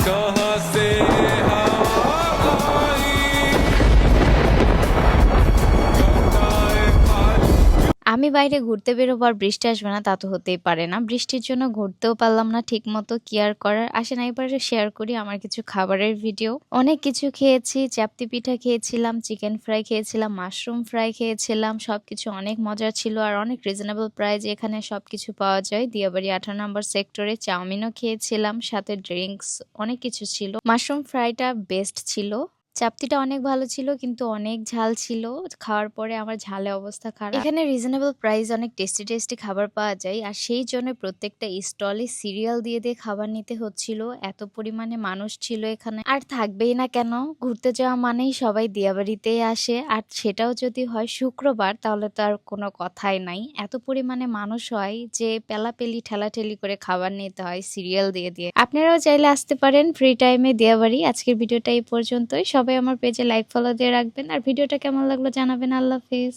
कहाँ से हवा आई घटाए पानी। আমি বাইরে ঘুরতে বেরোবো আর বৃষ্টি আসবে না তা তো হতেই পারে না। বৃষ্টির জন্য ঘুরতেও পারলাম না ঠিক মতো, কি আর করার। আসেন এবারে শেয়ার করি আমার কিছু খাবারের ভিডিও। অনেক কিছু খেয়েছি, চাপতি পিঠা খেয়েছিলাম, চিকেন ফ্রাই খেয়েছিলাম, মাশরুম ফ্রাই খেয়েছিলাম। সবকিছু অনেক মজার ছিল আর অনেক রিজনেবল প্রাইসে এখানে সবকিছু পাওয়া যায়। দিয়াবাড়ি 18 নম্বর সেক্টরে চাউমিনও খেয়েছিলাম, সাথে ড্রিঙ্কস অনেক কিছু ছিল। মাশরুম ফ্রাইটা বেস্ট ছিল। চাপতিটা অনেক ভালো ছিল কিন্তু অনেক ঝাল ছিল। খাওয়ার পরে আমার ঝালে অবস্থা খারাপ। এখানে রিজনেবল প্রাইস অনেক টেস্টি টেস্টি খাবার পাওয়া যায় আর সেই জন্য প্রত্যেকটা স্টলে সিরিয়াল দিয়ে দিয়ে খাবার নিতে হচ্ছিল। এত পরিমাণে মানুষ ছিল এখানে, আর থাকবেই না কেন। ঘুরতে যাওয়া মানেই সবাই দিয়াবাড়িতেই আসে, আর সেটাও যদি হয় শুক্রবার তাহলে তো আর কোনো কথাই নাই। এত পরিমাণে মানুষ হয় যে পেলাপেলি ঠেলাঠেলি করে খাবার নিতে হয় সিরিয়াল দিয়ে দিয়ে। আপনারাও চাইলে আসতে পারেন ফ্রি টাইমে দিয়াবাড়ি। আজকের ভিডিওটা এই পর্যন্তই। সবাই আমার পেজে লাইক ফলো দিয়ে রাখবেন আর ভিডিওটা কেমন লাগলো জানাবেন। আল্লাহ হাফেজ।